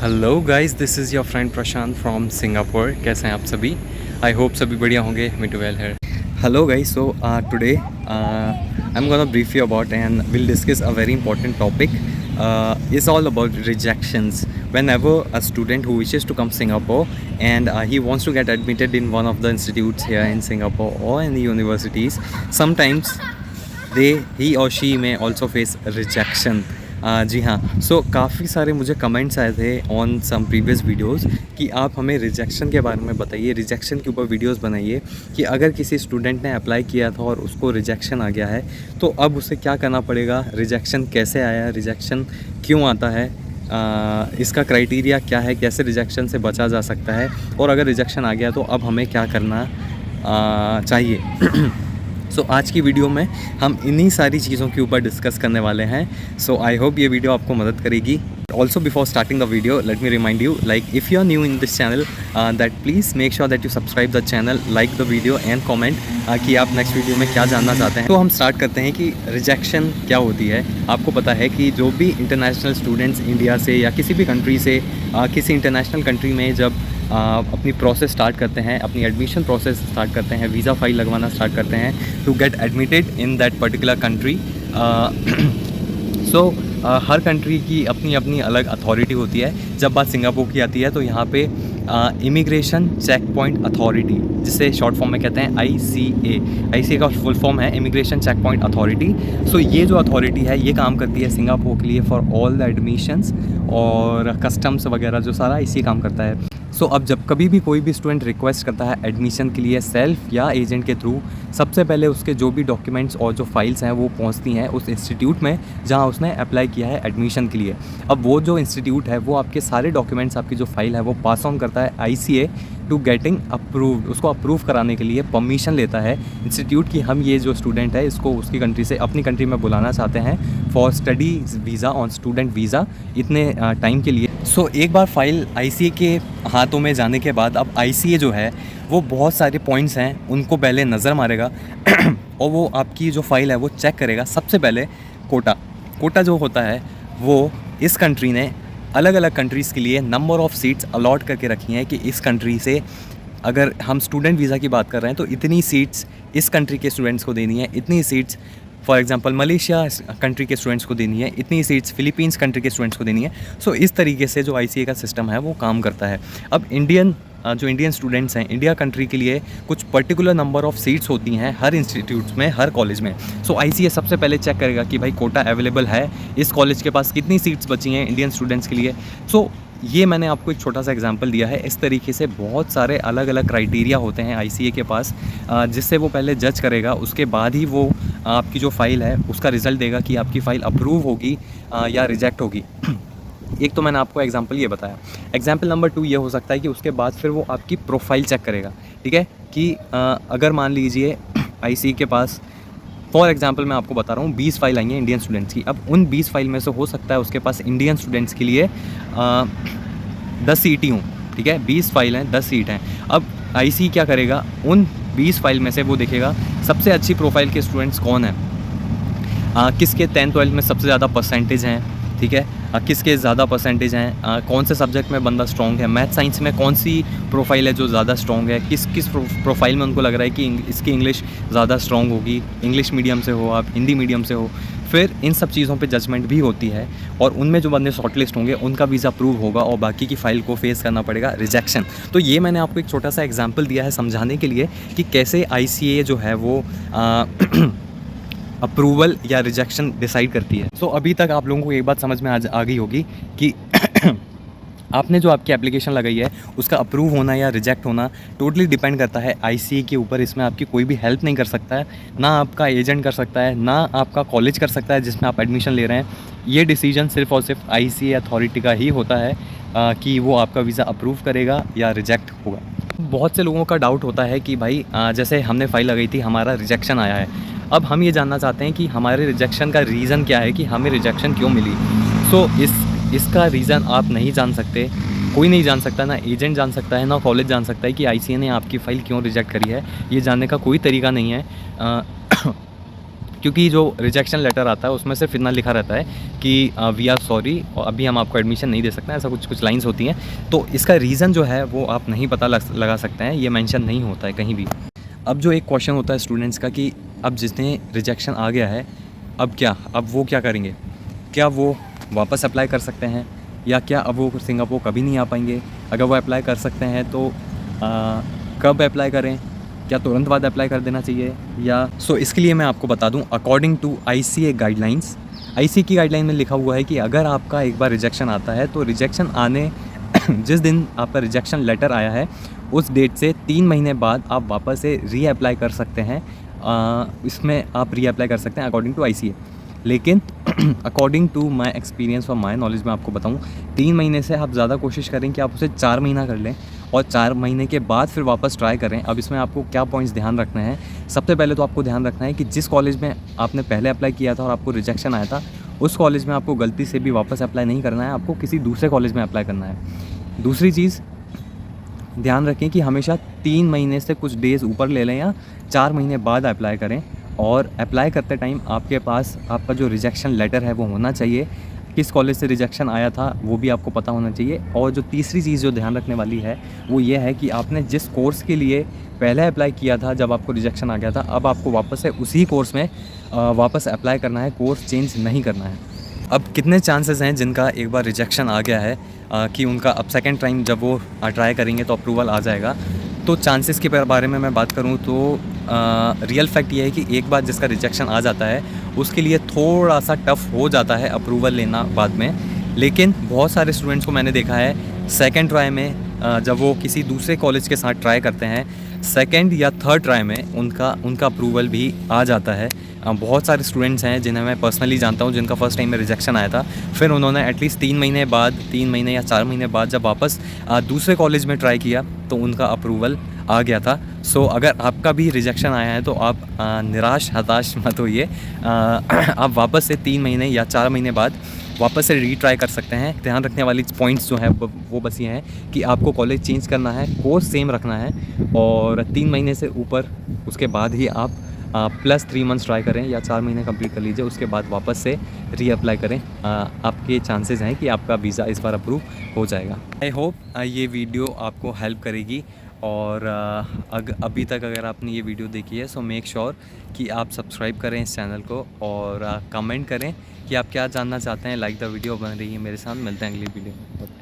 Hello guys, this is your friend Prashant from Singapore. कैसे हैं आप सभी? आई होप सभी बढ़िया होंगे। Me too well here. Hello guys, so today I am gonna brief you about and will discuss a very important topic. Is all about rejections. Whenever a student who wishes to come Singapore and he wants to get admitted in one of the institutes here in Singapore or in the universities, sometimes he or she may also face rejection. जी हाँ, सो काफ़ी सारे मुझे comments आए थे on some previous videos कि आप हमें rejection के बारे में बताइए, रिजेक्शन के ऊपर वीडियोस बनाइए कि अगर किसी स्टूडेंट ने अप्लाई किया था और उसको रिजेक्शन आ गया है तो अब उसे क्या करना पड़ेगा, रिजेक्शन कैसे आया, रिजेक्शन क्यों आता है, इसका क्राइटेरिया क्या है, कैसे रिजेक्शन से बचा जा सकता है, और अगर रिजेक्शन आ गया तो अब हमें क्या करना चाहिए. सो आज की वीडियो में हम इन्हीं सारी चीज़ों के ऊपर डिस्कस करने वाले हैं. सो आई होप ये वीडियो आपको मदद करेगी. Also before starting the video let me remind you, like if you are new in this channel, that please make sure that you subscribe the channel, like the video and comment कि आप next video में क्या जानना चाहते हैं. तो हम start करते हैं कि रिजेक्शन क्या होती है. आपको पता है कि जो भी इंटरनेशनल स्टूडेंट्स इंडिया से या किसी भी कंट्री से किसी इंटरनेशनल कंट्री में जब अपनी प्रोसेस स्टार्ट करते हैं, अपनी एडमिशन प्रोसेस स्टार्ट करते हैं, वीज़ा फाइल लगवाना स्टार्ट करते हैं to get admitted in that particular country. So हर कंट्री की अपनी अपनी अलग अथॉरिटी होती है. जब बात सिंगापुर की आती है तो यहाँ पे इमिग्रेशन चेक पॉइंट अथॉरिटी, जिसे शॉर्ट फॉर्म में कहते हैं ICA का फुल फॉर्म है इमिग्रेशन चेक पॉइंट अथॉरिटी. सो ये जो अथॉरिटी है ये काम करती है सिंगापुर के लिए फॉर ऑल द एडमिशन्स और कस्टम्स वगैरह, जो सारा इसी काम करता है. सो अब जब कभी भी कोई भी स्टूडेंट रिक्वेस्ट करता है एडमिशन के लिए सेल्फ या एजेंट के थ्रू, सबसे पहले उसके जो भी डॉक्यूमेंट्स और जो फाइल्स हैं वो पहुंचती हैं उस इंस्टीट्यूट में जहां उसने अप्लाई किया है एडमिशन के लिए. अब वो जो इंस्टीट्यूट है वो आपके सारे डॉक्यूमेंट्स, आपकी जो फाइल है वो पास ऑन करता है ICA टू गेटिंग अप्रूव्ड. उसको अप्रूव कराने के लिए परमिशन लेता है इंस्टीट्यूट की हम ये जो स्टूडेंट है इसको उसकी कंट्री से अपनी कंट्री में बुलाना चाहते हैं for study visa on student visa इतने टाइम के लिए. सो एक बार फाइल ICA के हाथों में जाने के बाद अब ICA जो है वो बहुत सारे पॉइंट्स हैं उनको पहले नज़र मारेगा और वो आपकी जो फ़ाइल है वो चेक करेगा. सबसे पहले कोटा जो होता है वो इस कंट्री ने अलग अलग कंट्रीज़ के लिए नंबर ऑफ़ सीट्स अलॉट करके रखी हैं कि इस कंट्री से अगर हम स्टूडेंट वीज़ा की बात कर रहे हैं तो इतनी सीट्स इस कंट्री के स्टूडेंट्स को देनी है, इतनी seats for example Malaysia country के स्टूडेंट्स को देनी है, इतनी सीट्स फिलीपींस कंट्री के स्टूडेंट्स को देनी है. सो इस तरीके से जो ICA का सिस्टम है वो काम करता है. अब जो इंडियन स्टूडेंट्स हैं इंडिया कंट्री के लिए कुछ पर्टिकुलर नंबर ऑफ़ सीट्स होती हैं हर इंस्टीट्यूट्स में, हर कॉलेज में. सो ICA सबसे पहले चेक करेगा कि भाई कोटा अवेलेबल है, इस कॉलेज के पास कितनी सीट्स बची हैं इंडियन स्टूडेंट्स के लिए. सो ये मैंने आपको एक छोटा सा एग्जांपल दिया है. इस तरीके से बहुत सारे अलग अलग क्राइटेरिया होते हैं ICA के पास जिससे वो पहले जज करेगा, उसके बाद ही वो आपकी जो फ़ाइल है उसका रिज़ल्ट देगा कि आपकी फ़ाइल अप्रूव होगी या रिजेक्ट होगी. एक तो मैंने आपको एग्जांपल ये बताया. एग्जांपल नंबर 2 ये हो सकता है कि उसके बाद फिर वो आपकी प्रोफाइल चेक करेगा. ठीक है कि अगर मान लीजिए ICA के पास फॉर एग्जांपल मैं आपको बता रहा हूँ 20 फाइल आई हैं इंडियन स्टूडेंट्स की. अब उन 20 फाइल में से हो सकता है उसके पास इंडियन स्टूडेंट्स के लिए 10 सीटें हों. ठीक है, 20 फाइल हैं, 10 सीट हैं. अब ICA क्या करेगा, उन 20 फाइल में से वो देखेगा सबसे अच्छी प्रोफाइल के स्टूडेंट्स कौन हैं, किसके 10th-12th में सबसे ज़्यादा परसेंटेज हैं. ठीक है, किसके ज़्यादा परसेंटेज हैं, कौन से सब्जेक्ट में बंदा स्ट्रॉन्ग है, मैथ साइंस में कौन सी प्रोफाइल है जो ज़्यादा स्ट्रॉन्ग है, किस प्रोफाइल में उनको लग रहा है कि इसकी इंग्लिश ज़्यादा स्ट्रॉन्ग होगी, इंग्लिश मीडियम से हो आप, हिंदी मीडियम से हो. फिर इन सब चीज़ों पे जजमेंट भी होती है और उनमें जो बंदे शॉर्टलिस्ट होंगे उनका वीज़ा अप्रूव होगा और बाकी की फ़ाइल को फेस करना पड़ेगा रिजेक्शन. तो ये मैंने आपको एक छोटा सा एग्जांपल दिया है समझाने के लिए कि कैसे ICA जो है वो अप्रूवल या रिजेक्शन डिसाइड करती है. सो अभी तक आप लोगों को एक बात समझ में आ गई होगी कि आपने जो आपकी एप्लीकेशन लगाई है उसका अप्रूव होना या रिजेक्ट होना टोटली डिपेंड करता है ICA के ऊपर. इसमें आपकी कोई भी हेल्प नहीं कर सकता है, ना आपका एजेंट कर सकता है, ना आपका कॉलेज कर सकता है जिसमें आप एडमिशन ले रहे हैं. ये डिसीजन सिर्फ़ और सिर्फ ICA अथॉरिटी का ही होता है कि वो आपका वीज़ा अप्रूव करेगा या रिजेक्ट होगा. बहुत से लोगों का डाउट होता है कि भाई जैसे हमने फ़ाइल लगाई थी, हमारा रिजेक्शन आया है. अब हम ये जानना चाहते हैं कि हमारे रिजेक्शन का रीज़न क्या है, कि हमें रिजेक्शन क्यों मिली. सो इसका रीज़न आप नहीं जान सकते, कोई नहीं जान सकता, ना एजेंट जान सकता है, ना कॉलेज जान सकता है कि ICA ने आपकी फ़ाइल क्यों रिजेक्ट करी है. ये जानने का कोई तरीका नहीं है. क्योंकि जो रिजेक्शन लेटर आता है उसमें सिर्फ इतना लिखा रहता है कि वी आर सॉरी, और अभी हम आपको एडमिशन नहीं दे सकते हैं, ऐसा कुछ कुछ लाइंस होती हैं। तो इसका रीज़न जो है वो आप नहीं पता लगा सकते हैं, ये मेंशन नहीं होता है कहीं भी। अब जो एक क्वेश्चन होता है स्टूडेंट्स का कि अब जिसने रिजेक्शन आ गया है, अब क्या, अब वो क्या करेंगे? क्या वो वापस अप्लाई कर सकते हैं, या क्या अब वो सिंगापुर कभी नहीं आ पाएंगे? अगर वो अप्लाई कर सकते हैं तो कब अप्लाई करें? क्या तुरंत बाद अप्लाई कर देना चाहिए? या इसके लिए मैं आपको बता दूं, according to ICA guidelines, ICA की गाइडलाइन में लिखा हुआ है कि अगर आपका एक बार रिजेक्शन आता है तो रिजेक्शन आने जिस दिन आपका रिजेक्शन लेटर आया है उस डेट से 3 महीने बाद आप वापस से रीअप्लाई कर सकते हैं। इसमें आप रीअप्लाई कर सकते हैं अकॉर्डिंग टू ICA। लेकिन अकॉर्डिंग टू माई एक्सपीरियंस और माई नॉलेज में आपको बताऊँ, 3 महीने से आप ज़्यादा कोशिश करें कि आप उसे 4 महीना कर लें और 4 महीने के बाद फिर वापस ट्राई करें। अब इसमें आपको क्या पॉइंट्स ध्यान रखना है? सबसे पहले तो आपको ध्यान रखना है कि जिस कॉलेज में आपने पहले अप्लाई किया था और आपको रिजेक्शन आया था, उस कॉलेज में आपको गलती से भी वापस अप्लाई नहीं करना है, आपको किसी दूसरे कॉलेज में अप्लाई करना है। दूसरी चीज़, ध्यान रखें कि हमेशा 3 महीने से कुछ डेज़ ऊपर ले लें या 4 महीने बाद अप्लाई करें, और अप्लाई करते टाइम आपके पास आपका जो रिजेक्शन लेटर है वो होना चाहिए। किस कॉलेज से रिजेक्शन आया था वो भी आपको पता होना चाहिए। और जो तीसरी चीज़ जो ध्यान रखने वाली है वो ये है कि आपने जिस कोर्स के लिए पहले अप्लाई किया था जब आपको रिजेक्शन आ गया था, अब आपको वापस से उसी कोर्स में वापस अप्लाई करना है, कोर्स चेंज नहीं करना है। अब कितने चांसेस हैं जिनका एक बार रिजेक्शन आ गया है कि उनका अब सेकेंड टाइम जब वो ट्राई करेंगे तो अप्रूवल आ जाएगा? तो चांसेस के बारे में मैं बात करूँ तो रियल फैक्ट ये है कि एक बार जिसका रिजेक्शन आ जाता है उसके लिए थोड़ा सा टफ़ हो जाता है अप्रूवल लेना बाद में। लेकिन बहुत सारे स्टूडेंट्स को मैंने देखा है सेकंड ट्राई में जब वो किसी दूसरे कॉलेज के साथ ट्राई करते हैं, सेकंड या थर्ड ट्राई में उनका अप्रूवल भी आ जाता है। बहुत सारे स्टूडेंट्स हैं जिन्हें मैं पर्सनली जानता हूँ जिनका फ़र्स्ट टाइम में रिजेक्शन आया था, फिर उन्होंने एटलीस्ट 3 महीने या 4 महीने बाद जब वापस दूसरे कॉलेज में ट्राई किया तो उनका अप्रूवल आ गया था। अगर आपका भी रिजेक्शन आया है तो आप निराश हताश मत होइए। आप वापस से 3 महीने या 4 महीने बाद वापस से रीट्राई कर सकते हैं। ध्यान रखने वाली पॉइंट्स जो हैं वो बस ये हैं कि आपको कॉलेज चेंज करना है, कोर्स सेम रखना है, और 3 महीने से ऊपर उसके बाद ही आप प्लस 3 मंथ्स ट्राई करें या 4 महीने कंप्लीट कर लीजिए, उसके बाद वापस से रीअप्लाई करें। आपके चांसेस हैं कि आपका वीज़ा इस बार अप्रूव हो जाएगा। आई होप ये वीडियो आपको हेल्प करेगी, और अभी तक अगर आपने ये वीडियो देखी है सो मेक श्योर कि आप सब्सक्राइब करें इस चैनल को, और कमेंट करें कि आप क्या जानना चाहते हैं। लाइक द वीडियो बन रही है मेरे साथ। मिलते हैं अगली वीडियो में।